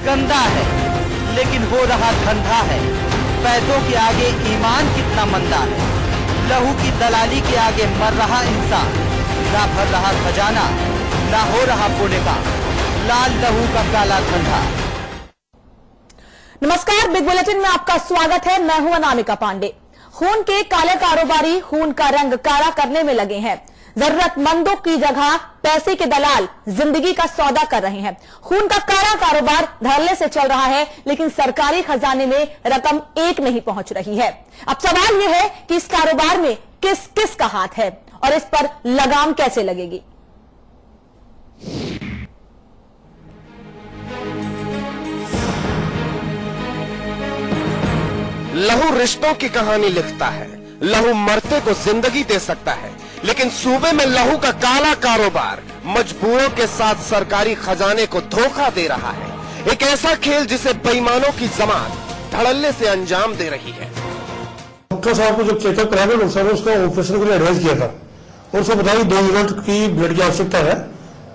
गंदा है लेकिन हो रहा धंधा है। पैसों के आगे ईमान कितना मंदा है। लहू की दलाली के आगे मर रहा इंसान। ना भर रहा खजाना, ना हो रहा पुण्य का, लाल लहू का काला धंधा। नमस्कार, बिग बुलेटिन में आपका स्वागत है। मैं हूं अनामिका पांडे। खून के काले कारोबारी खून का रंग काला करने में लगे हैं। जरूरतमंदों की जगह पैसे के दलाल जिंदगी का सौदा कर रहे हैं। खून का काला कारोबार धड़ल्ले से चल रहा है, लेकिन सरकारी खजाने में रकम एक नहीं पहुंच रही है। अब सवाल यह है कि इस कारोबार में किस किस का हाथ है और इस पर लगाम कैसे लगेगी। लहू रिश्तों की कहानी लिखता है। लहू मरते को जिंदगी दे सकता है, लेकिन सूबे में लहू का काला कारोबार मजबूरों के साथ सरकारी खजाने को धोखा दे रहा है। एक ऐसा खेल जिसे बेईमानों की जमात धड़ल्ले से अंजाम दे रही है। डॉक्टर साहब को जब चेकअप कराया, डॉक्टर साहब ने उसका ऑपरेशन के लिए एडवाइस किया था और उसको बताया 2 यूनिट की ब्लड की आवश्यकता है।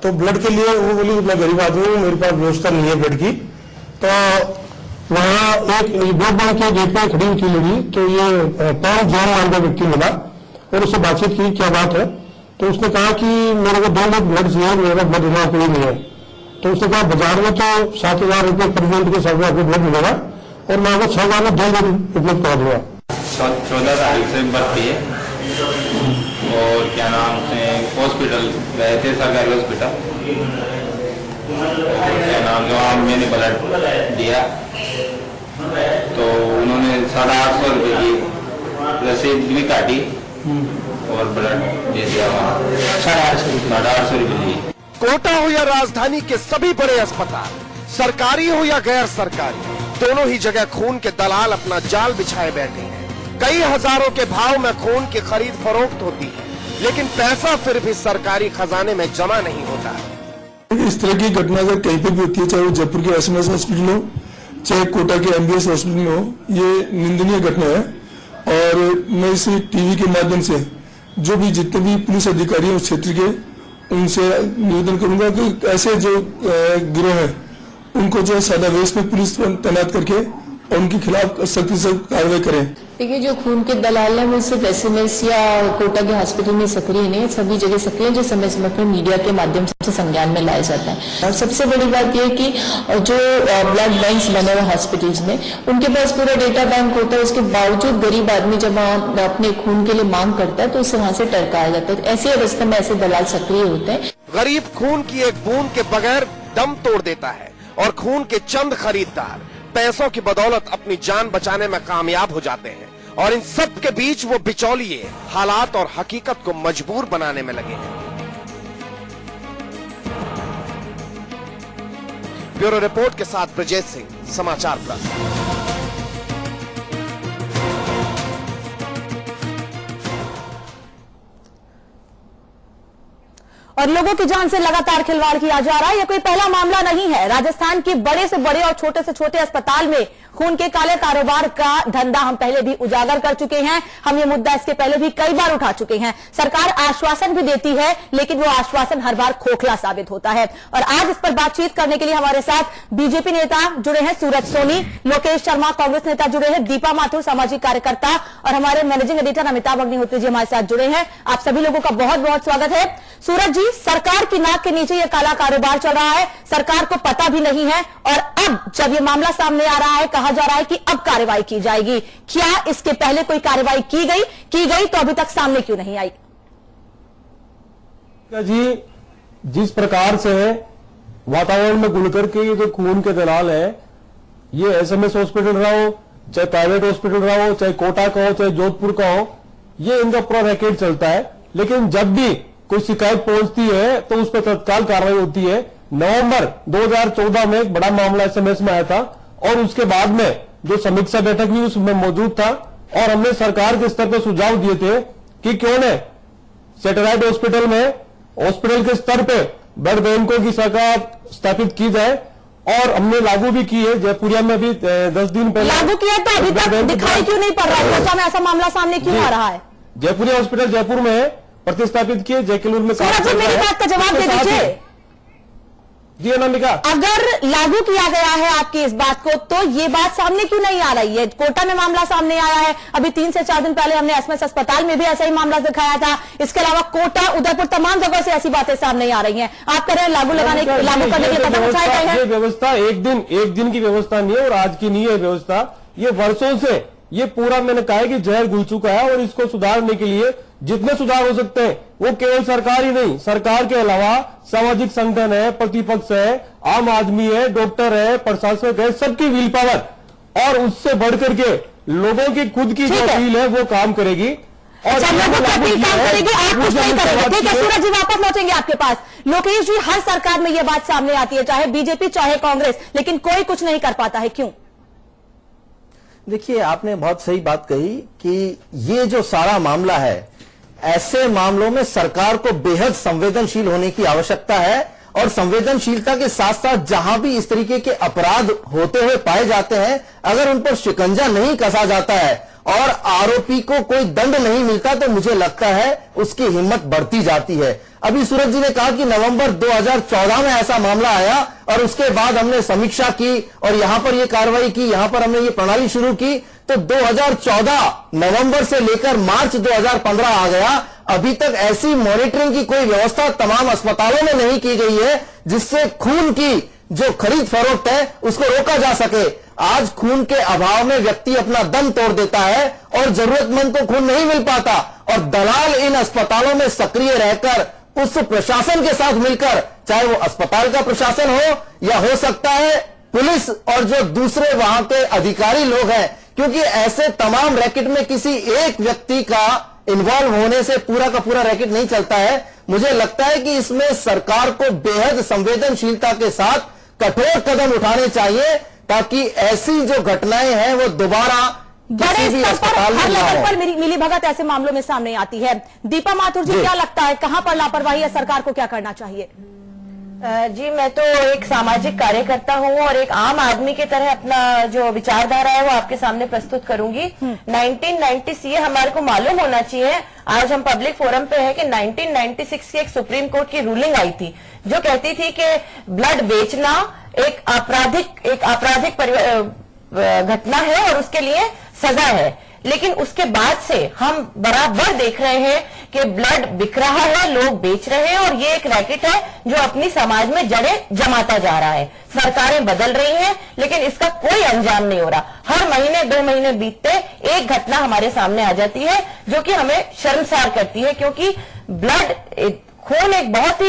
तो ब्लड के लिए वो बोली मैं गरीब आदमी हूँ, मेरे पास व्यवस्था नहीं है ब्लड की। तो वहाँ एक वोट बैंक के गेट में खड़ी हुई थी लड़ी, तो ये 5 जॉन नाम का व्यक्ति मिला और उससे बातचीत की क्या बात है। तो उसने कहा कि मेरे को 2 यूनिट ब्लड चाहिए, मेरा ब्लड देना कोई नहीं है। तो उसने कहा बाजार में तो 7,000 रुपये पर यूनिट के हिसाब से आपको ब्लड मिलेगा और मैं आपको 6,000 में 2 यूनिट उपलब्ध करा दूंगा। 14 तारीख से भर्ती है और क्या नाम से हॉस्पिटल गए थे, सरकारी हॉस्पिटल। क्या नाम जो मैंने ब्लड दिया तो उन्होंने 850 रुपये की रसीद भी काटी और ब्लड दे दिया। 850 रुपये दी। कोटा हो या राजधानी के सभी बड़े अस्पताल, सरकारी हो या गैर सरकारी, दोनों ही जगह खून के दलाल अपना जाल बिछाए बैठे हैं। कई हजारों के भाव में खून की खरीद फरोख्त होती है, लेकिन पैसा फिर भी सरकारी खजाने में जमा नहीं होता है। इस तरह की घटना अगर कहीं पर भी होती है, चाहे वो जयपुर के SMS हॉस्पिटल हो, चाहे कोटा के MBS हॉस्पिटल हो, ये निंदनीय घटना है। और मैं इस टीवी के माध्यम से जो भी जितने भी पुलिस अधिकारी हैं उस क्षेत्र के, उनसे निवेदन करूंगा कि ऐसे जो गिरोह है उनको जो सादा वेश में पुलिस तैनात करके और उनके खिलाफ सख्ती से कार्रवाई करें। देखिए, जो खून के दलाल है वो सिर्फ SMS या कोटा के हॉस्पिटल में सक्रिय नहीं है, सभी जगह सक्रिय है, जो समय समय पर मीडिया के माध्यम से संज्ञान में लाया जाता है। और सबसे बड़ी बात यह है कि जो ब्लड बैंक्स बने हुए हॉस्पिटल्स में, उनके पास पूरा डेटा बैंक होता है। उसके बावजूद गरीब आदमी जब अपने खून के लिए मांग करता है तो उससे वहां से टरकाया जाता है। ऐसी अवस्था में ऐसे दलाल सक्रिय होते हैं। गरीब खून की एक बूंद के बगैर दम तोड़ देता है और खून के चंद खरीदार पैसों की बदौलत अपनी जान बचाने में कामयाब हो जाते हैं। और इन सब के बीच वो बिचौलिए हालात और हकीकत को मजबूर बनाने में लगे हैं। ब्यूरो रिपोर्ट के साथ ब्रजेश सिंह, समाचार प्लस। और लोगों की जान से लगातार खिलवाड़ किया जा रहा है। यह कोई पहला मामला नहीं है। राजस्थान के बड़े से बड़े और छोटे से छोटे अस्पताल में खून के काले कारोबार का धंधा हम पहले भी उजागर कर चुके हैं। हम ये मुद्दा इसके पहले भी कई बार उठा चुके हैं। सरकार आश्वासन भी देती है, लेकिन वो आश्वासन हर बार खोखला साबित होता है। और आज इस पर बातचीत करने के लिए हमारे साथ बीजेपी नेता जुड़े हैं सूरज सोनी, लोकेश शर्मा कांग्रेस नेता जुड़े हैं, दीपा माथुर सामाजिक कार्यकर्ता और हमारे मैनेजिंग एडिटर अमिताभ अग्निहोत्री जी हमारे साथ जुड़े हैं। आप सभी लोगों का बहुत बहुत स्वागत है। सूरज जी, सरकार की नाक के नीचे ये काला कारोबार चल रहा है, सरकार को पता भी नहीं है और अब जब ये मामला सामने आ रहा है, कहा जा रहा है कि अब कार्रवाई की जाएगी। क्या इसके पहले कोई कार्रवाई की गई तो अभी तक सामने क्यों नहीं आई? जी, जिस प्रकार से वातावरण में घुल करके ये जो खून के दलाल है, ये SMS हॉस्पिटल रहा हो, चाहे प्राइवेट हॉस्पिटल रहा हो, चाहे कोटा का हो, चाहे जोधपुर का हो, ये इनका पूरा रैकेट चलता है। लेकिन जब भी कोई शिकायत पहुंचती है तो उस पर तत्काल कार्रवाई होती है। नवंबर 2014 में एक बड़ा मामला SMS में आया था और उसके बाद में जो समीक्षा बैठक हुई उसमें मौजूद था और हमने सरकार के स्तर पर सुझाव दिए थे कि क्यों न सैटेलाइट हॉस्पिटल में हॉस्पिटल के स्तर पे ब्लड बैंकों की शाखा स्थापित की जाए और हमने लागू भी की है। जयपुरिया में भी 10 दिन पहले लागू किया, तो अभी तक दिखाई क्यों नहीं पड़ रहा है? कोटा में ऐसा मामला सामने क्यों आ रहा है? जयपुरिया हॉस्पिटल जयपुर में प्रतिस्थापित किए, जयकिलूर में मेरी बात का जवाब दे दीजिए। जी अनामिका, अगर लागू किया गया है आपकी इस बात को, तो ये बात सामने क्यों नहीं आ रही है? कोटा में मामला सामने आया है, अभी 3 से 4 दिन पहले हमने एसएमएस अस्पताल में भी ऐसा ही मामला दिखाया था। इसके अलावा कोटा, उदयपुर, तमाम जगह से ऐसी बातें सामने आ रही हैं। आप कह रहे हैं लागू करने के लिए कदम उठाए गए हैं। ये व्यवस्था एक दिन की व्यवस्था नहीं है और आज की नहीं है व्यवस्था, ये वर्षों से ये पूरा मैंने कहा है कि जहर घुल चुका है। और इसको सुधारने के लिए जितने सुधार हो सकते हैं, वो केवल सरकार ही नहीं, सरकार के अलावा सामाजिक संगठन है, प्रतिपक्ष है, आम आदमी है, डॉक्टर है, प्रशासक है, सबकी विल पावर और उससे बढ़कर के लोगों की खुद की जो अपील है वो काम करेगी। और लोगों की अपील काम करेगी, आप कुछ नहीं करेंगे। ठीक है सूरज जी, वापस लौटेंगे आपके पास। लोकेश जी, हर सरकार में यह बात सामने आती है, चाहे बीजेपी चाहे कांग्रेस, लेकिन कोई कुछ नहीं कर पाता है, क्यों? देखिए, आपने बहुत सही बात कही कि ये जो सारा मामला है, ऐसे मामलों में सरकार को बेहद संवेदनशील होने की आवश्यकता है। और संवेदनशीलता के साथ साथ जहां भी इस तरीके के अपराध होते हुए पाए जाते हैं, अगर उन पर शिकंजा नहीं कसा जाता है और आरोपी को कोई दंड नहीं मिलता, तो मुझे लगता है उसकी हिम्मत बढ़ती जाती है। अभी सूरज जी ने कहा कि नवंबर 2014 में ऐसा मामला आया और उसके बाद हमने समीक्षा की और यहां पर यह कार्रवाई की, यहां पर हमने ये प्रणाली शुरू की। तो 2014 नवंबर से लेकर मार्च 2015 आ गया, अभी तक ऐसी मॉनिटरिंग की कोई व्यवस्था तमाम अस्पतालों में नहीं की गई है जिससे खून की जो खरीद फरोख्त है उसको रोका जा सके। आज खून के अभाव में व्यक्ति अपना दम तोड़ देता है और जरूरतमंद को खून नहीं मिल पाता, और दलाल इन अस्पतालों में सक्रिय रहकर उस प्रशासन के साथ मिलकर, चाहे वो अस्पताल का प्रशासन हो या हो सकता है पुलिस और जो दूसरे वहां के अधिकारी लोग हैं, क्योंकि ऐसे तमाम रैकेट में किसी एक व्यक्ति का इन्वॉल्व होने से पूरा का पूरा रैकेट नहीं चलता है। मुझे लगता है कि इसमें सरकार को बेहद संवेदनशीलता के साथ कठोर कदम उठाने चाहिए ताकि ऐसी जो घटनाएं हैं वो दोबारा बड़े स्तर पर हर लेवल पर मिली भगत ऐसे मामलों में सामने आती है। दीपा माथुर जी, क्या लगता है कहां पर लापरवाही है, सरकार को क्या करना चाहिए? जी, मैं तो एक सामाजिक कार्यकर्ता हूँ और एक आम आदमी की तरह अपना जो विचारधारा है वो आपके सामने प्रस्तुत करूंगी। 1990 सीए हमारे को मालूम होना चाहिए, आज हम पब्लिक फोरम पे है कि 1996 की एक सुप्रीम कोर्ट की रूलिंग आई थी जो कहती थी कि ब्लड बेचना एक आपराधिक घटना है और उसके लिए सजा है। लेकिन उसके बाद से हम बराबर देख रहे हैं कि ब्लड बिक रहा है, लोग बेच रहे हैं और ये एक रैकेट है जो अपनी समाज में जड़ें जमाता जा रहा है। सरकारें बदल रही हैं लेकिन इसका कोई अंजाम नहीं हो रहा। हर महीने 2 महीने बीतते एक घटना हमारे सामने आ जाती है जो कि हमें शर्मसार करती है, क्योंकि खून एक बहुत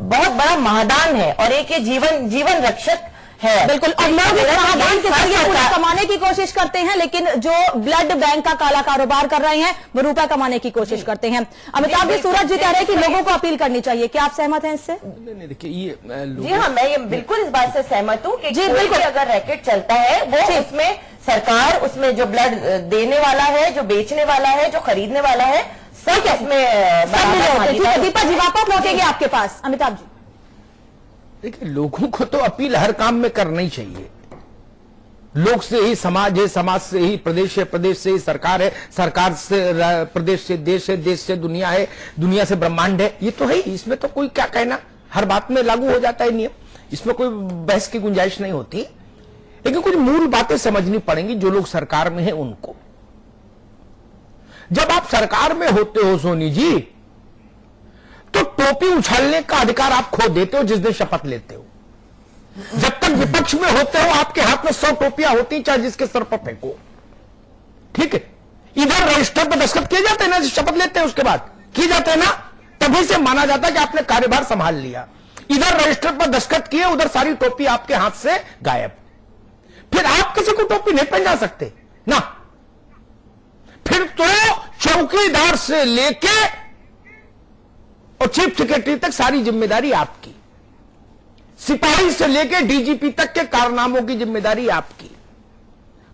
बड़ा महादान है और एक ये जीवन रक्षक है। बिल्कुल, और लोग इस महादान के जरिए रुपए कमाने की कोशिश करते हैं, लेकिन जो ब्लड बैंक का काला कारोबार कर रहे हैं वो रुपए कमाने की कोशिश करते हैं। अमिताभ जी, सूरज जी कह रहे हैं कि लोगों को अपील करनी चाहिए, क्या आप सहमत हैं इससे? नहीं, देखिए ये जी हाँ, मैं ये बिल्कुल इस बात से सहमत हूँ कि कोई भी अगर रैकेट चलता है वो उसमें सरकार, उसमें जो ब्लड देने वाला है, जो बेचने वाला है, जो खरीदने वाला है, सब इसमें। दीपा जी, वापस लौटेंगे आपके पास। अमिताभ जी, देखिए, लोगों को तो अपील हर काम में करना ही चाहिए। लोग से ही समाज है, समाज से ही प्रदेश है, प्रदेश से ही सरकार है, सरकार से प्रदेश से देश है, देश से दुनिया है, दुनिया से ब्रह्मांड है। ये तो है, इसमें तो कोई क्या कहना, हर बात में लागू हो जाता है नियम, इसमें कोई बहस की गुंजाइश नहीं होती। लेकिन कुछ मूल बातें समझनी पड़ेंगी जो लोग सरकार में हैं उनको। जब आप सरकार में होते हो सोनी जी, तो टोपी उछालने का अधिकार आप खो देते हो जिस दिन शपथ लेते हो। जब तक विपक्ष में होते हो आपके हाथ में 100 टोपियां होती, चाहे जिसके सर पर फेंको, ठीक है। इधर रजिस्टर पर दस्तखत किए जाते हैं ना, शपथ लेते हैं उसके बाद किए जाते हैं ना, तभी से माना जाता है कि आपने कार्यभार संभाल लिया। इधर रजिस्टर पर दस्तखत किए, उधर सारी टोपी आपके हाथ से गायब। फिर आप किसी को टोपी नहीं पहना सकते ना। फिर तो चौकीदार से लेके और चीफ सेक्रेटरी तक सारी जिम्मेदारी आपकी, सिपाही से लेके डीजीपी तक के कारनामों की जिम्मेदारी आपकी,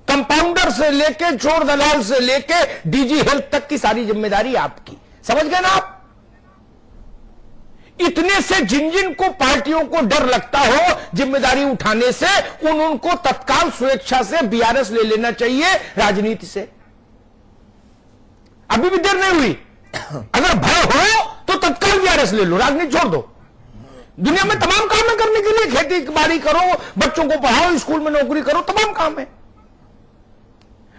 कंपाउंडर से लेके चोर दलाल से लेके डीजी हेल्थ तक की सारी जिम्मेदारी आपकी। समझ गए ना आप? इतने से जिन को पार्टियों को डर लगता हो जिम्मेदारी उठाने से, उनको तत्काल स्वेच्छा से बीआरएस ले लेना चाहिए राजनीति से। अभी भी देर नहीं हुई। अगर भय हो तो तत्काल बीआरएस ले लो, राजनीति छोड़ दो। दुनिया में तमाम काम है करने के लिए, खेती बाड़ी करो, बच्चों को पढ़ाओ, स्कूल में नौकरी करो, तमाम काम है।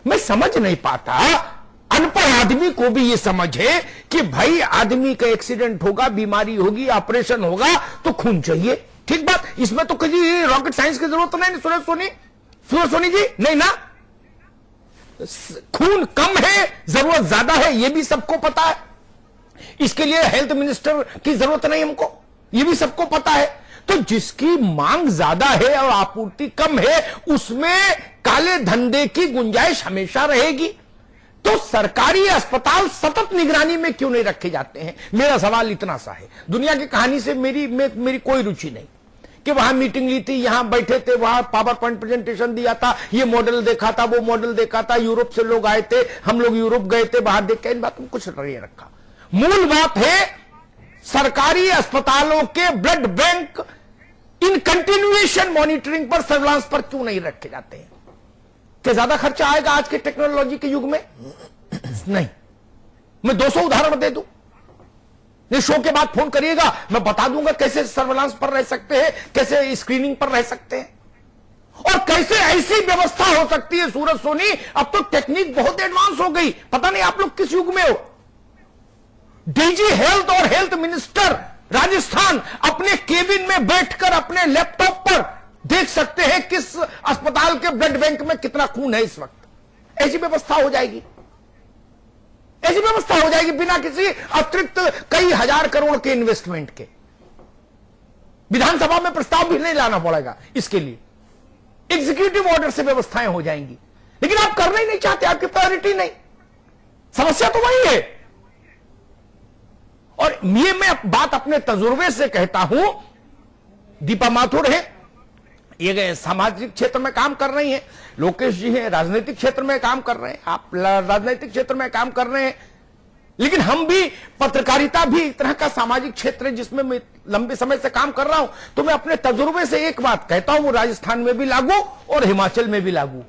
मैं समझ नहीं पाता, अनपढ़ आदमी को भी ये समझ है कि भाई आदमी का एक्सीडेंट होगा, बीमारी होगी, ऑपरेशन होगा तो खून चाहिए। ठीक बात, इसमें तो कभी रॉकेट साइंस की जरूरत नहीं। सूरज सोनी जी, नहीं ना, खून कम है, जरूरत ज्यादा है, यह भी सबको पता है। इसके लिए हेल्थ मिनिस्टर की जरूरत नहीं हमको, यह भी सबको पता है। तो जिसकी मांग ज्यादा है और आपूर्ति कम है, उसमें काले धंधे की गुंजाइश हमेशा रहेगी। तो सरकारी अस्पताल सतत निगरानी में क्यों नहीं रखे जाते हैं? मेरा सवाल इतना सा है। दुनिया की कहानी से मेरी कोई रुचि नहीं कि वहां मीटिंग ली थी, यहां बैठे थे, वहां पावर पॉइंट प्रेजेंटेशन दिया था, ये मॉडल देखा था, वो मॉडल देखा था, यूरोप से लोग आए थे, हम लोग यूरोप गए थे, बाहर देख के इन बातों में कुछ नहीं रखा। मूल बात है सरकारी अस्पतालों के blood bank in continuation monitoring पर, सर्विलांस पर क्यों नहीं रखे जाते हैं? क्या ज्यादा खर्चा आएगा आज के टेक्नोलॉजी के युग में? नहीं। मैं 200 उदाहरण दे दूं, ये शो के बाद फोन करिएगा, मैं बता दूंगा कैसे सर्विलांस पर रह सकते हैं, कैसे स्क्रीनिंग पर रह सकते हैं, और कैसे ऐसी व्यवस्था हो सकती है। सूरज सोनी, अब तो टेक्निक बहुत एडवांस हो गई, पता नहीं आप लोग किस युग में हो। डीजी हेल्थ और हेल्थ मिनिस्टर राजस्थान अपने केबिन में बैठकर अपने लैपटॉप पर देख सकते हैं किस अस्पताल के ब्लड बैंक में कितना खून है इस वक्त। ऐसी व्यवस्था हो जाएगी, ऐसी व्यवस्था हो जाएगी बिना किसी अतिरिक्त कई हजार करोड़ के इन्वेस्टमेंट के। विधानसभा में प्रस्ताव भी नहीं लाना पड़ेगा इसके लिए, एग्जीक्यूटिव ऑर्डर से व्यवस्थाएं हो जाएंगी। लेकिन आप करना ही नहीं चाहते, आपकी प्रायोरिटी नहीं। समस्या तो वही है। और ये मैं बात अपने तजुर्बे से कहता हूं। दीपा माथुर है, ये सामाजिक क्षेत्र में काम कर रही हैं, लोकेश जी हैं राजनीतिक क्षेत्र में काम कर रहे हैं, आप राजनीतिक क्षेत्र में काम कर रहे हैं, लेकिन हम भी, पत्रकारिता भी एक तरह का सामाजिक क्षेत्र है जिसमें मैं लंबे समय से काम कर रहा हूं। तो मैं अपने तजुर्बे से एक बात कहता हूं, वो राजस्थान में भी लागू और हिमाचल में भी लागू।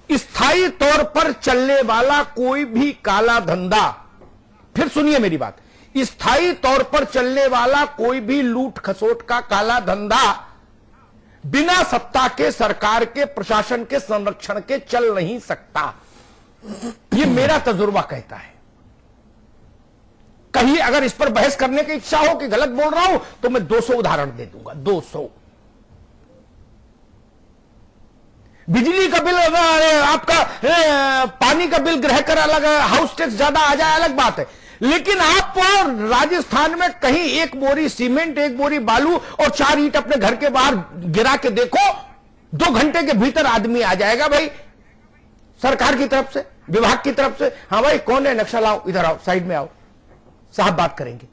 स्थायी तौर पर चलने वाला कोई भी काला धंधा, फिर सुनिए मेरी बात, स्थायी तौर पर चलने वाला कोई भी लूट खसोट का काला धंधा बिना सत्ता के, सरकार के, प्रशासन के संरक्षण के चल नहीं सकता। यह मेरा तजुर्बा कहता है। कहीं अगर इस पर बहस करने की इच्छा हो कि गलत बोल रहा हूं तो मैं 200 उदाहरण दे दूंगा। 200 बिजली का बिल, आपका पानी का बिल ग्रह कर अलग, हाउस टैक्स ज्यादा आ जाए अलग बात है, लेकिन आप राजस्थान में कहीं एक बोरी सीमेंट, एक बोरी बालू और 4 ईंट अपने घर के बाहर गिरा के देखो, 2 घंटे के भीतर आदमी आ जाएगा। भाई सरकार की तरफ से, विभाग की तरफ से, हाँ भाई कौन है, नक्शा लाओ, इधर आओ, साइड में आओ, साहब बात करेंगे।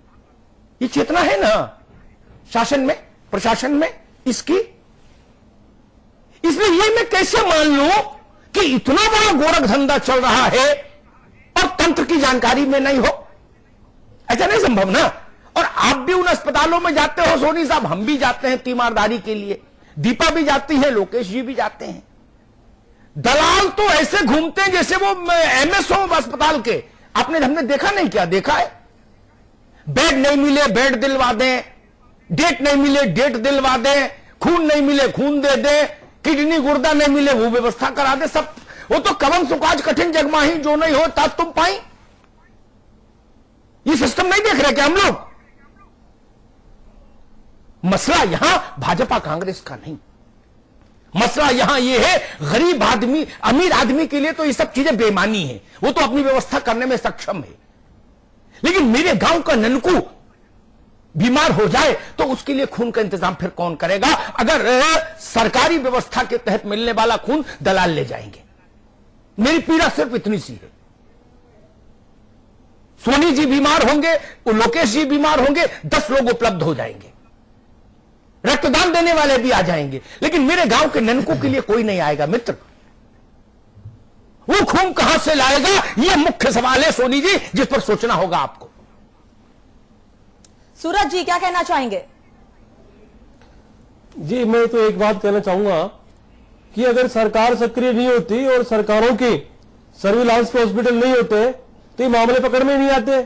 ये चेतना है ना शासन में, प्रशासन में इसकी। इसलिए ये मैं कैसे मान लूं कि इतना बड़ा गोरख धंधा चल रहा है और तंत्र की जानकारी में नहीं हो? ऐसा नहीं संभव ना। और आप भी उन अस्पतालों में जाते हो सोनी साहब, हम भी जाते हैं तीमारदारी के लिए, दीपा भी जाती है, लोकेश जी भी जाते हैं। दलाल तो ऐसे घूमते हैं जैसे वो एमएस हो अस्पताल के। हमने देखा नहीं, क्या देखा है? बेड नहीं मिले बेड दिलवा दें, डेट नहीं मिले डेट दिलवा दें, खून नहीं मिले खून दे दें, किडनी गुर्दा नहीं मिले वो व्यवस्था करा दे। सब वो तो कवन सुकाज कठिन जगमाही, जो नहीं हो तात तुम पाई। ये सिस्टम नहीं देख रहे क्या हम लोग? मसला यहां भाजपा कांग्रेस का नहीं, मसला यहां यह है गरीब आदमी, अमीर आदमी के लिए तो ये सब चीजें बेईमानी है, वो तो अपनी व्यवस्था करने में सक्षम है। लेकिन मेरे गांव का ननकू बीमार हो जाए तो उसके लिए खून का इंतजाम फिर कौन करेगा? अगर सरकारी व्यवस्था के तहत मिलने वाला खून दलाल ले जाएंगे। मेरी पीड़ा सिर्फ इतनी सी है। सोनी जी बीमार होंगे, लोकेश जी बीमार होंगे, 10 लोग उपलब्ध हो जाएंगे, रक्तदान देने वाले भी आ जाएंगे, लेकिन मेरे गांव के ननकू के लिए कोई नहीं आएगा। मित्र, वो खून कहां से लाएगा? यह मुख्य सवाल है सोनी जी, जिस पर सोचना होगा आपको। सूरज जी क्या कहना चाहेंगे? जी मैं तो एक बात कहना चाहूंगा कि अगर सरकार सक्रिय नहीं होती और सरकारों के सर्विलांस पे हॉस्पिटल नहीं होते तो ये मामले पकड़ में नहीं आते।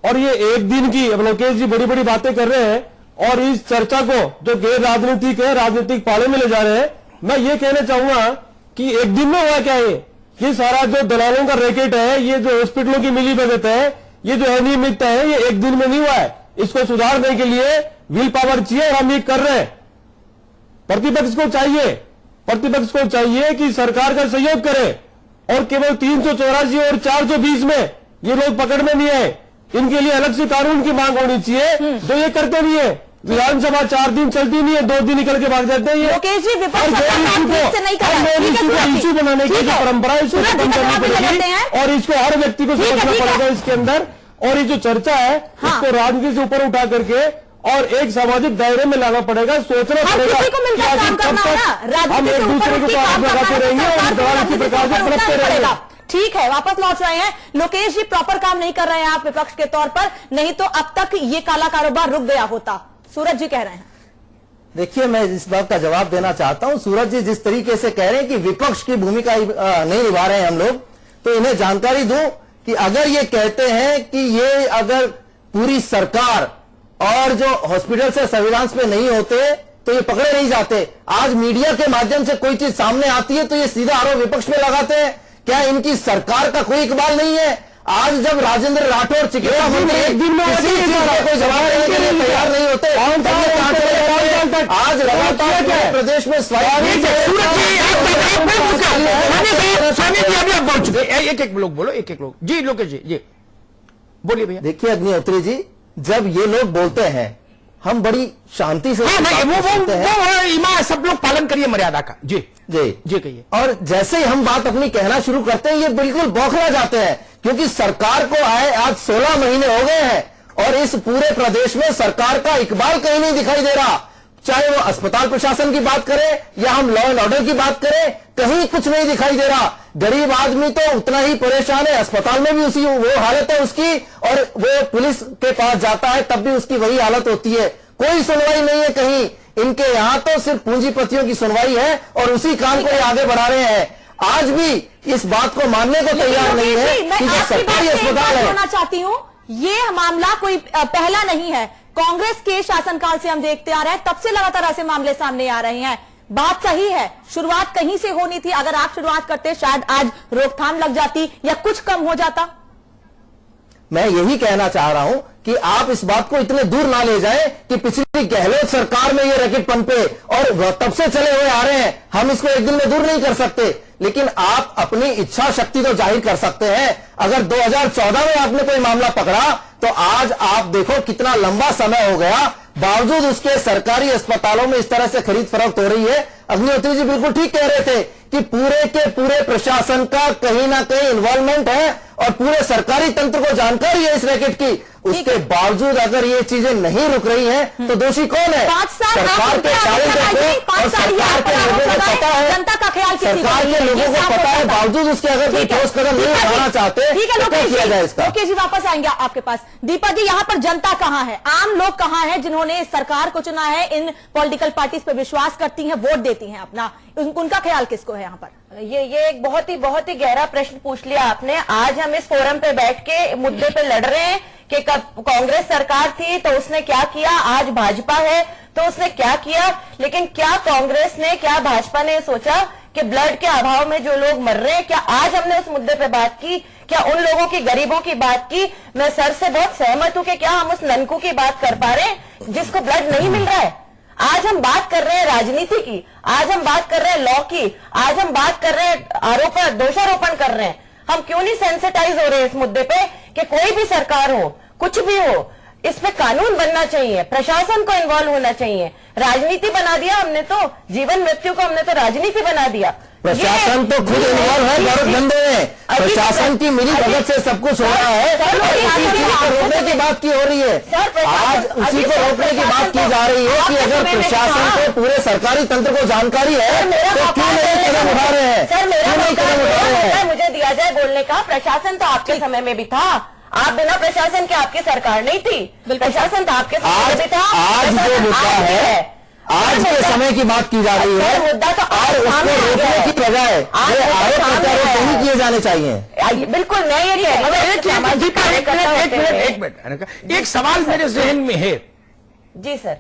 और ये एक दिन की, अब लोकेश जी बड़ी बड़ी बातें कर रहे हैं, और इस चर्चा को जो गैर राजनीतिक है, राजनीतिक पाले में ले जा रहे हैं। मैं ये कहना चाहूंगा कि एक दिन में हुआ क्या है, ये सारा जो दलालों का रैकेट है, ये जो हॉस्पिटलों की मिली भगत है, ये जो अनियमितता है, ये एक दिन में नहीं हुआ है। इसको सुधारने के लिए विल पावर चाहिए और हम ये कर रहे हैं। प्रतिपक्ष को चाहिए कि सरकार का सहयोग करे और केवल 384 और 420 में ये लोग पकड़ में नहीं आए। इनके लिए अलग से कानून की मांग होनी चाहिए, जो ये करते नहीं है। विधानसभा 4 दिन चलती नहीं है, 2 दिन निकल के भाग जाते हैं। ये लोकेश जी, विपक्ष इशू बनाने की जो परंपरा है इसको खत्म करनी पड़ेगी और इसको हर व्यक्ति को समझना पड़ेगा इसके अंदर। और ये जो चर्चा है इसको राजनीति से ऊपर उठा करके और एक सामाजिक दायरे में लाना पड़ेगा, सोचना पड़ेगा हम एक दूसरे को आरोप लगाते रहेंगे और दलाल इसी प्रकार से पनपते रहेंगे। ठीक है, वापस लौट रहे हैं। लोकेश जी, प्रॉपर काम नहीं कर रहे हैं आप विपक्ष के तौर पर, नहीं तो अब तक ये काला कारोबार रुक गया होता। सूरज जी कह रहे हैं। देखिए, मैं इस बात का जवाब देना चाहता हूं। सूरज जी जिस तरीके से कह रहे हैं कि विपक्ष की भूमिका नहीं निभा रहे हैं हम लोग, तो इन्हें जानकारी दूं कि अगर ये कहते हैं कि ये अगर पूरी सरकार और जो हॉस्पिटल से सर्विलांस में नहीं होते तो ये पकड़े नहीं जाते। आज मीडिया के माध्यम से कोई चीज सामने आती है तो ये सीधा आरोप विपक्ष में लगाते हैं। क्या इनकी सरकार का कोई इकबाल नहीं है? आज जब राजेंद्र राठौर चिकित्सा मंत्री एक दिन में किसी चीज का कोई जवाब देने के लिए तैयार नहीं होते, आज लगातार प्रदेश में एक लोग बोलो, एक लोग जी, लोकेश जी बोलिए भैया। देखिए अग्निहोत्री जी, जब ये लोग बोलते हैं हम बड़ी शांति से वो सब लोग पालन करिए मर्यादा का। जी कहिए। और जैसे ही हम बात अपनी कहना शुरू करते हैं ये बिल्कुल बौखला जाते हैं, क्योंकि सरकार को आए आज 16 महीने हो गए हैं और इस पूरे प्रदेश में सरकार का इकबाल कहीं नहीं दिखाई दे रहा। चाहे वो अस्पताल प्रशासन की बात करें या हम लॉ एंड ऑर्डर की बात करें, कहीं कुछ नहीं दिखाई दे रहा। गरीब आदमी तो उतना ही परेशान है, अस्पताल में भी उसी वो हालत है उसकी, और वो पुलिस के पास जाता है तब भी उसकी वही हालत होती है। कोई सुनवाई नहीं है कहीं। इनके यहां तो सिर्फ पूंजीपतियों की सुनवाई है और उसी काम को ये आगे बढ़ा रहे हैं। आज भी इस बात को मानने को तैयार नहीं है कि जो सरकारी अस्पताल है। चाहती हूँ, ये मामला कोई पहला नहीं है। कांग्रेस के शासनकाल से हम देखते आ रहे हैं, तब से लगातार ऐसे मामले सामने आ रहे हैं। बात सही है, शुरुआत कहीं से होनी थी। अगर आप शुरुआत करते शायद आज रोकथाम लग जाती या कुछ कम हो जाता। मैं यही कहना चाह रहा हूं कि आप इस बात को इतने दूर ना ले जाएं कि पिछली गहलोत सरकार में ये रैकेट पनपे और तब से चले हुए आ रहे हैं। हम इसको एक दिन में दूर नहीं कर सकते, लेकिन आप अपनी इच्छा शक्ति तो जाहिर कर सकते हैं। अगर 2014 में आपने कोई मामला पकड़ा तो आज आप देखो कितना लंबा समय हो गया, बावजूद उसके सरकारी अस्पतालों में इस तरह से खरीद फरोख्त हो रही है। अग्निहोत्री जी बिल्कुल ठीक कह रहे थे कि पूरे के पूरे प्रशासन का कहीं ना कहीं इन्वॉल्वमेंट है और पूरे सरकारी तंत्र को जानकारी है इस रैकेट की। उसके बावजूद अगर ये चीजें नहीं रुक रही हैं तो दोषी कौन है? सरकार के कार्यकर्ता और सरकार के लोगों को पता है, जनता का ख्याल सरकार के लोगों को पता है, बावजूद उसके अगर कोई ठोस कदम नहीं उठाना चाहते तो क्या किया जाए इसका? ओके जी, वापस आएंगे आपके पास। दीपा जी, यहाँ पर जनता कहाँ है, आम लोग कहाँ है जिन्होंने इस सरकार को चुना है, इन पॉलिटिकल पार्टीज पे विश्वास करती हैं, वोट देती हैं अपना, उनका ख्याल किसको है यहाँ पर? ये एक बहुत ही गहरा प्रश्न पूछ लिया आपने। आज हम इस फोरम पे बैठ के मुद्दे पे लड़ रहे हैं कि कब कांग्रेस सरकार थी तो उसने क्या किया, आज भाजपा है तो उसने क्या किया। लेकिन क्या कांग्रेस ने, क्या भाजपा ने सोचा कि ब्लड के अभाव में जो लोग मर रहे हैं, क्या आज हमने उस मुद्दे पे बात की? क्या उन लोगों की, गरीबों की बात की? मैं सर से बहुत सहमत हूं कि क्या हम उस ननकू की बात कर पा रहे हैं जिसको ब्लड नहीं मिल रहा है? आज हम बात कर रहे हैं राजनीति की, आज हम बात कर रहे हैं लॉ की, आज हम बात कर रहे हैं दोषारोपण कर रहे हैं। हम क्यों नहीं सेंसिटाइज हो रहे हैं इस मुद्दे पे कि कोई भी सरकार हो, कुछ भी हो, इस पे कानून बनना चाहिए, प्रशासन को इन्वॉल्व होना चाहिए। राजनीति बना दिया हमने तो, जीवन मृत्यु को हमने तो राजनीति बना दिया। प्रशासन तो खुद इन्वॉल्व है गौरव धंधे में, प्रशासन की मिली भगत से सब कुछ हो रहा है और उसी चीज को रोकने की बात की हो रही है। आज उसी को रोकने की बात की जा रही है कि अगर प्रशासन को, पूरे सरकारी तंत्र को जानकारी है तो क्यों नहीं कदम उठा रहे हैं? सर, मेरा मुझे दिया जाए बोलने का। प्रशासन तो आपके समय में भी था, आप बिना प्रशासन के आपकी सरकार नहीं थी, प्रशासन तो आपके समय में भी था। आज जो मुद्दा है, आज के समय की बात की जा रही है मुद्दा तो और उसको रोकने की बजाय आरोप प्रत्यारोप नहीं किए जाने चाहिए। बिल्कुल मैं ये एक मिनट, एक सवाल मेरे जहन में है जी सर।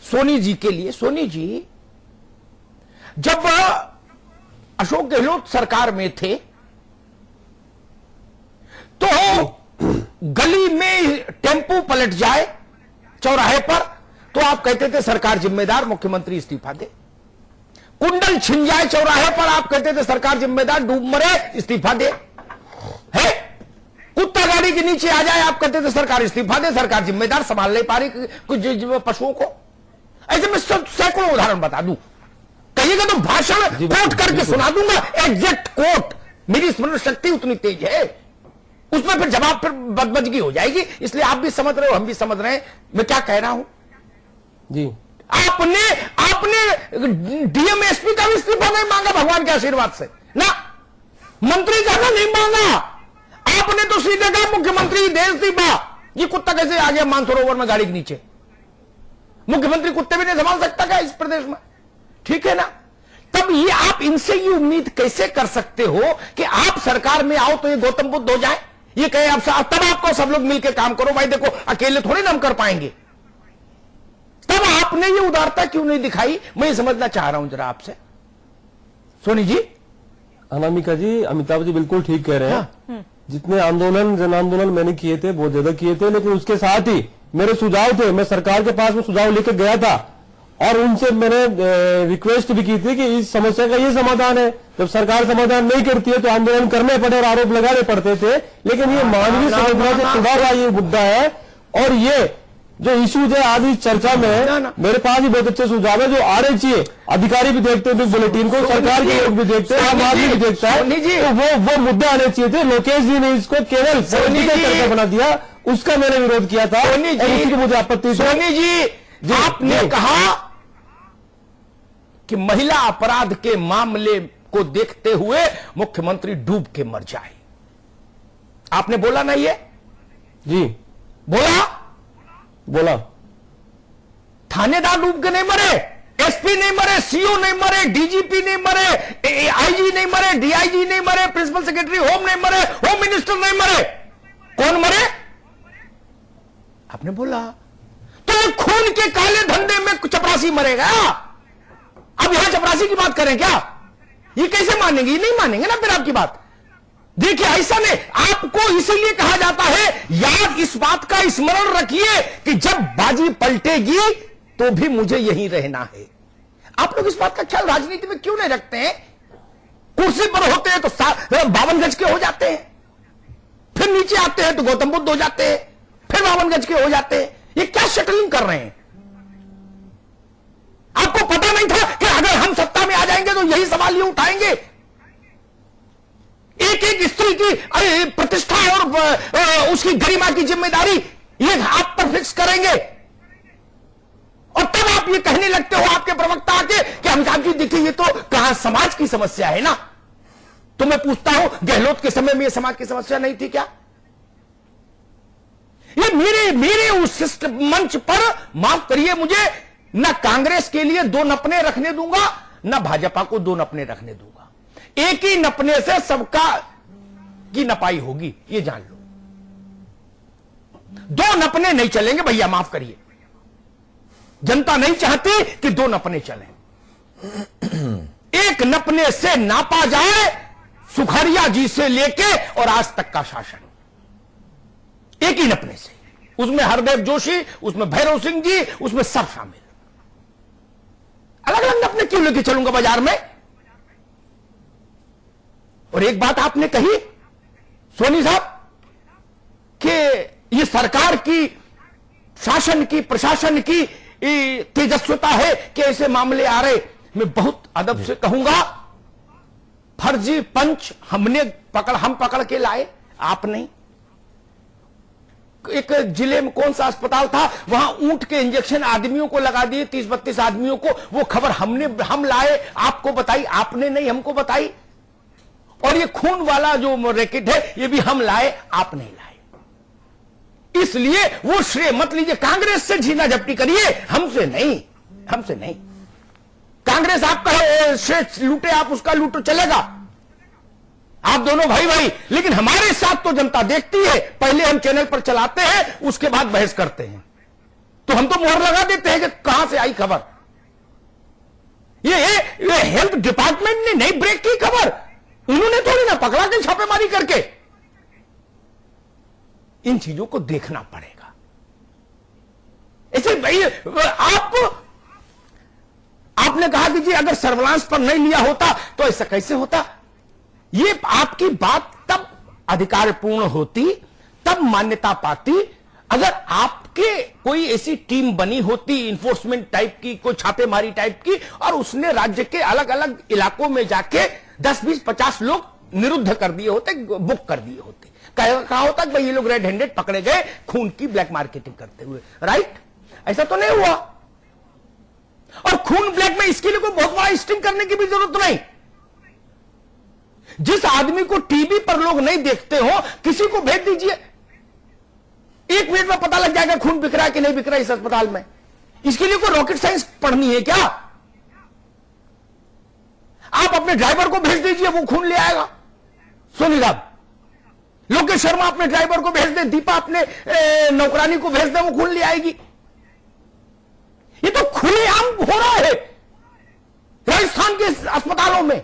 सोनी जी के लिए, सोनी जी जब अशोक गहलोत सरकार में थे तो गली में टेम्पो पलट जाए चौराहे पर तो आप कहते थे सरकार जिम्मेदार, मुख्यमंत्री इस्तीफा दे। कुंडल छिन जाए चौराहे पर, आप कहते थे सरकार जिम्मेदार, डूब मरे, इस्तीफा दे। है कुत्ता गाड़ी के नीचे आ जाए, आप कहते थे सरकार इस्तीफा दे, सरकार जिम्मेदार, संभाल नहीं पा रही कुछ पशुओं को। ऐसे मैं सैकड़ों उदाहरण बता दूं, कहिएगा तो भाषण कोट करके सुना दूंगा, एग्जैक्ट कोट। मेरी स्मरण शक्ति उतनी तेज है, उसमें फिर जवाब फिर बदमजगी हो जाएगी। इसलिए आप भी समझ रहे हो, हम भी समझ रहे हैं मैं क्या कह रहा हूं जी। आपने डीएम एसपी का भी इस्तीफा नहीं मांगा भगवान के आशीर्वाद से ना, मंत्री का नहीं मांगा आपने, तो सीधे कहा मुख्यमंत्री दे इस्तीफा। ये कुत्ता कैसे आ गया मानसरोवर में गाड़ी के नीचे? मुख्यमंत्री कुत्ते भी नहीं संभाल सकता क्या इस प्रदेश में? ठीक है ना। तब ये आप इनसे ये उम्मीद कैसे कर सकते हो कि आप सरकार में आओ तो ये गौतम बुद्ध हो जाए, ये कहे आप तब आपको सब लोग मिलकर काम करो। भाई देखो अकेले थोड़ी ना हम कर पाएंगे। तब आपने ये उदारता क्यों नहीं दिखाई? मैं ये समझना चाह रहा हूं जरा आपसे। सोनी जी, अनामिका जी, अमिताभ जी बिल्कुल ठीक कह रहे हैं। जितने आंदोलन, जन आंदोलन मैंने किए थे बहुत ज्यादा किए थे, लेकिन उसके साथ ही मेरे सुझाव थे, मैं सरकार के पास में सुझाव लेकर गया था और उनसे मैंने रिक्वेस्ट भी की थी कि इस समस्या का ये समाधान है। जब सरकार समाधान नहीं करती है तो आंदोलन करने पड़े और आरोप लगाने पड़ते थे, लेकिन ये मानवीय संवेदना से जुड़ा हुआ ये मुद्दा है। और ये जो इश्यूज है आज इस चर्चा में मेरे पास भी बहुत अच्छे सुझाव है जो आ रहे चाहिए। अधिकारी भी देखते हैं बुलेटिन को, सरकार के लोग भी देखते हैं, आम आदमी भी देखता है, तो वो मुद्दे आने चाहिए थे। लोकेश जी ने इसको केवल चर्चा बना दिया, उसका मैंने विरोध किया था और उसी की मुझे आपत्ति। सोनी जी, आपने कहा कि महिला अपराध के मामले को देखते हुए मुख्यमंत्री डूब के मर जाए। आपने बोला ना ये? जी बोला। थानेदार डूब के नहीं मरे, एसपी नहीं मरे, सीओ नहीं मरे, डीजीपी नहीं मरे, आईजी नहीं मरे, डीआईजी नहीं मरे, प्रिंसिपल सेक्रेटरी होम नहीं मरे, होम मिनिस्टर नहीं मरे। कौन मरे? आपने बोला। तो खून के काले धंधे में चपरासी मरेगा। अब यहां चपरासी की बात करें क्या? ये कैसे मानेंगे? ये नहीं मानेंगे ना फिर आपकी बात। देखिए ऐसा नहीं, आपको इसीलिए कहा जाता है, याद इस बात का स्मरण रखिए कि जब बाजी पलटेगी तो भी मुझे यहीं रहना है। आप लोग इस बात का ख्याल राजनीति में क्यों नहीं रखते हैं? कुर्सी पर होते हैं तो 52 गज के हो जाते हैं, फिर नीचे आते हैं तो गौतम बुद्ध हो जाते हैं, फिर 52 गज के हो जाते हैं। ये क्या शटलिंग कर रहे हैं? आपको पता नहीं था कि अगर हम सत्ता में आ जाएंगे तो यही सवाल ये उठाएंगे? एक एक स्त्री की प्रतिष्ठा और उसकी गरिमा की जिम्मेदारी ये आप पर फिक्स करेंगे और तब आप ये कहने लगते हो आपके प्रवक्ता आके कि अमिताभ जी देखिए ये तो कहां समाज की समस्या है ना। तो मैं पूछता हूं गहलोत के समय में ये समाज की समस्या नहीं थी क्या? ये मेरे उस मंच पर माफ करिए मुझे, ना कांग्रेस के लिए दो नपने रखने दूंगा, ना भाजपा को दो नपने रखने दूंगा। एक ही नपने से सबका की नपाई होगी, ये जान लो। दो नपने नहीं चलेंगे भैया, माफ करिए। जनता नहीं चाहती कि दो नपने चलें। एक नपने से नापा जाए सुखरिया जी से लेके और आज तक का शासन, एक ही नपने से। उसमें हरदेव जोशी, उसमें भैरव सिंह जी, उसमें सब शामिल। अलग अलग नपने क्यों लेके चलूंगा बाजार में? और एक बात आपने कही सोनी साहब कि ये सरकार की, शासन की, प्रशासन की तेजस्विता है कि ऐसे मामले आ रहे। मैं बहुत अदब से कहूंगा, फर्जी पंच हम पकड़ के लाए, आप नहीं। एक जिले में कौन सा अस्पताल था, वहां ऊंट के इंजेक्शन आदमियों को लगा दिए, 30-32 आदमियों को। वो खबर हम लाए, आपको बताई, आपने नहीं हमको बताई। और ये खून वाला जो रैकेट है ये भी हम लाए, आप नहीं लाए। इसलिए वो श्रेय मत लीजिए, कांग्रेस से झीना झपटी करिए, हमसे नहीं। कांग्रेस आपका श्रेय लूटे, आप उसका लूटो, चलेगा। आप दोनों भाई, लेकिन हमारे साथ तो जनता देखती है। पहले हम चैनल पर चलाते हैं, उसके बाद बहस करते हैं। तो हम तो मोहर लगा देते हैं कि कहां से आई खबर। ये हेल्थ डिपार्टमेंट ने नहीं ब्रेक की खबर, उन्होंने थोड़ी ना पकड़ा के छापेमारी करके। इन चीजों को देखना पड़ेगा। ऐसे भाई आपने कहा कि जी अगर सर्विलांस पर नहीं लिया होता तो ऐसा कैसे होता। ये आपकी बात तब अधिकारपूर्ण होती, तब मान्यता पाती, अगर आपके कोई ऐसी टीम बनी होती इन्फोर्समेंट टाइप की, कोई छापेमारी टाइप की, और उसने राज्य के अलग अलग इलाकों में जाके 10, 20, 50 लोग निरुद्ध कर दिए होते, बुक कर दिए होते। कहा होता कि भाई ये लोग रेड हैंडेड पकड़े गए खून की ब्लैक मार्केटिंग करते हुए, राइट? ऐसा तो नहीं हुआ। और खून ब्लैक में इसके लिए कोई बहुत बड़ा स्टिंग करने की भी जरूरत नहीं। जिस आदमी को टीवी पर लोग नहीं देखते हो, किसी को भेज दीजिए, 1 मिनट में पता लग जाएगा खून बिक रहा है कि नहीं बिक रहा है इस अस्पताल में। इसके लिए कोई रॉकेट साइंस पढ़नी है क्या? आप अपने ड्राइवर को भेज दीजिए, वो खून ले आएगा। सोनी साहब, लोकेश शर्मा अपने ड्राइवर को भेज दे, दीपा अपने नौकरानी को भेज दे, वो खून ले आएगी। ये तो खुलेआम हो रहा है राजस्थान के अस्पतालों में।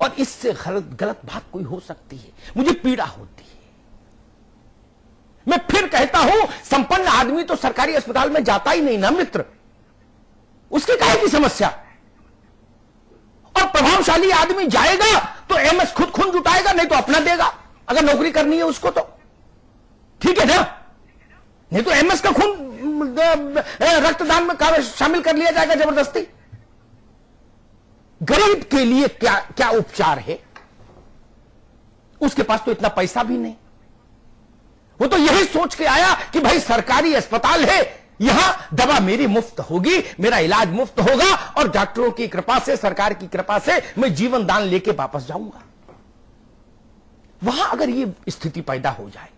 और इससे गलत बात कोई हो सकती है, मुझे पीड़ा होती है। मैं फिर कहता हूं, संपन्न आदमी तो सरकारी अस्पताल में जाता ही नहीं ना मित्र, उसकी काहे की समस्या। और प्रभावशाली आदमी जाएगा तो एमएस खुद खून जुटाएगा, नहीं तो अपना देगा, अगर नौकरी करनी है उसको तो ठीक है ना। नहीं तो एमएस का खून रक्तदान में शामिल कर लिया जाएगा जबरदस्ती। गरीब के लिए क्या क्या उपचार है, उसके पास तो इतना पैसा भी नहीं। वो तो यही सोच के आया कि भाई सरकारी अस्पताल है, यहां दवा मेरी मुफ्त होगी, मेरा इलाज मुफ्त होगा, और डॉक्टरों की कृपा से, सरकार की कृपा से मैं जीवन दान लेके वापस जाऊंगा। वहां अगर ये स्थिति पैदा हो जाए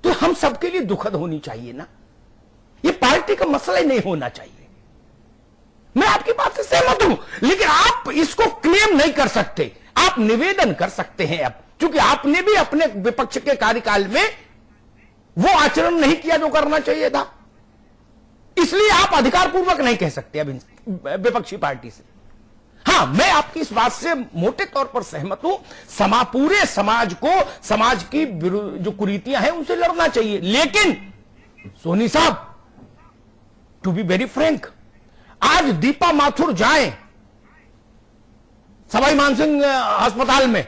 तो हम सबके लिए दुखद होनी चाहिए ना। ये पार्टी का मसला ही नहीं होना चाहिए। मैं आपकी बात से सहमत हूं, लेकिन आप इसको क्लेम नहीं कर सकते, आप निवेदन कर सकते हैं। अब क्योंकि आपने भी अपने विपक्ष के कार्यकाल में वो आचरण नहीं किया जो करना चाहिए था, इसलिए आप अधिकारपूर्वक नहीं कह सकते अब विपक्षी पार्टी से। हां, मैं आपकी इस बात से मोटे तौर पर सहमत हूं, पूरे समाज को, समाज की जो कुरीतियां हैं उनसे लड़ना चाहिए। लेकिन सोनी साहब, टू बी वेरी फ्रैंक, आज दीपा माथुर जाएं सवाई मानसिंह अस्पताल में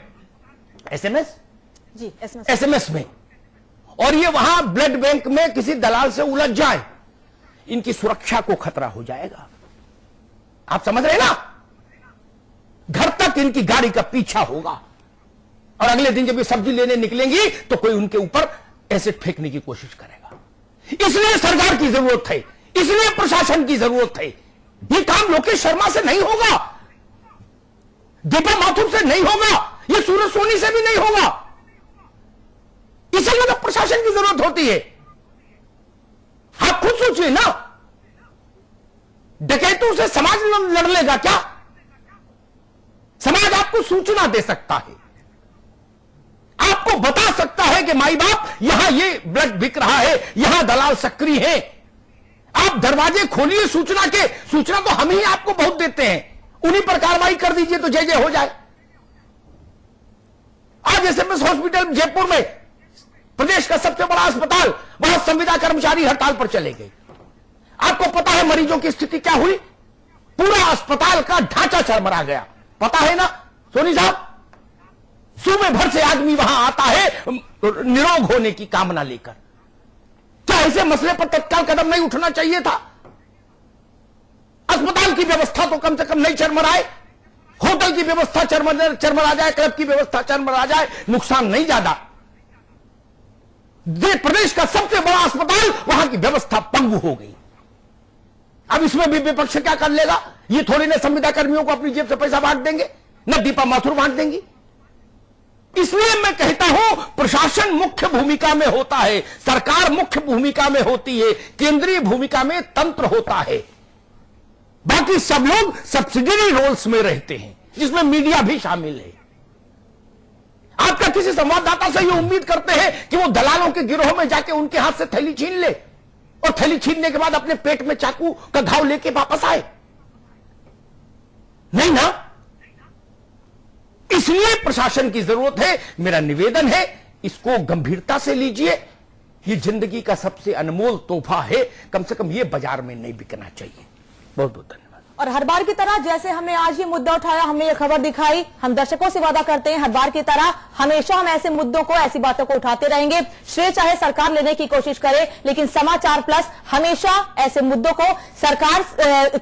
एसएमएस में, और ये वहां ब्लड बैंक में किसी दलाल से उलझ जाए, इनकी सुरक्षा को खतरा हो जाएगा। आप समझ रहे ना? घर तक इनकी गाड़ी का पीछा होगा, और अगले दिन जब ये सब्जी लेने निकलेंगी तो कोई उनके ऊपर एसिड फेंकने की कोशिश करेगा। इसलिए सरकार की जरूरत है, इसलिए प्रशासन की जरूरत है। ये काम लोकेश शर्मा से नहीं होगा, दीपा माथुर से नहीं होगा, ये सूरज सोनी से भी नहीं होगा। इसलिए तो प्रशासन की जरूरत होती है। आप खुद सोचिए ना, डकैतों से समाज लड़ लेगा क्या? समाज आपको सूचना दे सकता है, आपको बता सकता है कि माई बाप यहां ये ब्लड बिक रहा है, यहां दलाल सक्रिय है। आप दरवाजे खोलिए सूचना के, सूचना तो हम ही आपको बहुत देते हैं, उन्हीं पर कार्रवाई कर दीजिए तो जय जय हो जाए। आज एसएमएस हॉस्पिटल जयपुर में, प्रदेश का सबसे बड़ा अस्पताल, वहां संविदा कर्मचारी हड़ताल पर चले गए। आपको पता है मरीजों की स्थिति क्या हुई? पूरा अस्पताल का ढांचा चरमरा गया, पता है ना सोनी साहब? सूबे भर से आदमी वहां आता है निरोग होने की कामना लेकर। क्या ऐसे मसले पर तत्काल कदम नहीं उठना चाहिए था? अस्पताल की व्यवस्था तो कम से कम नहीं चरमराए, होटल की व्यवस्था चरमरा जाए, क्लब की व्यवस्था चरमरा जाए, नुकसान नहीं ज्यादा। प्रदेश का सबसे बड़ा अस्पताल, वहां की व्यवस्था पंगु हो गई। अब इसमें भी विपक्ष क्या कर लेगा? ये थोड़ी ना संविदा कर्मियों को अपनी जेब से पैसा बांट देंगे, न दीपा माथुर बांट देंगी। इसलिए मैं कहता हूं, प्रशासन मुख्य भूमिका में होता है, सरकार मुख्य भूमिका में होती है, केंद्रीय भूमिका में तंत्र होता है, बाकी सब लोग सब्सिडियरी रोल्स में रहते हैं, जिसमें मीडिया भी शामिल है। आपका किसी संवाददाता से ये उम्मीद करते हैं कि वो दलालों के गिरोह में जाके उनके हाथ से थैली छीन ले? और थैली छीनने के बाद अपने पेट में चाकू का घाव लेके वापस आए? नहीं ना। इसलिए प्रशासन की जरूरत है। मेरा निवेदन है, इसको गंभीरता से लीजिए। ये जिंदगी का सबसे अनमोल तोहफा है, कम से कम ये बाजार में नहीं बिकना चाहिए। बहुत बहुत धन्यवाद। और हर बार की तरह जैसे हमने आज ये मुद्दा उठाया, हमें ये खबर दिखाई, हम दर्शकों से वादा करते हैं हर बार की तरह हमेशा हम ऐसे मुद्दों को, ऐसी बातों को उठाते रहेंगे। श्रेय चाहे सरकार लेने की कोशिश करे, लेकिन समाचार प्लस हमेशा ऐसे मुद्दों को, सरकार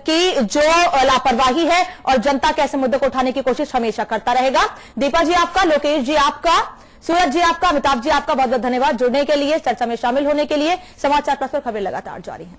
की जो लापरवाही है और जनता के ऐसे मुद्दों को उठाने की कोशिश हमेशा करता रहेगा। दीपा जी आपका, लोकेश जी आपका, सूरज जी आपका, अमिताभ जी आपका बहुत बहुत धन्यवाद जुड़ने के लिए, चर्चा में शामिल होने के लिए। समाचार प्लस पर खबरें लगातार जारी हैं।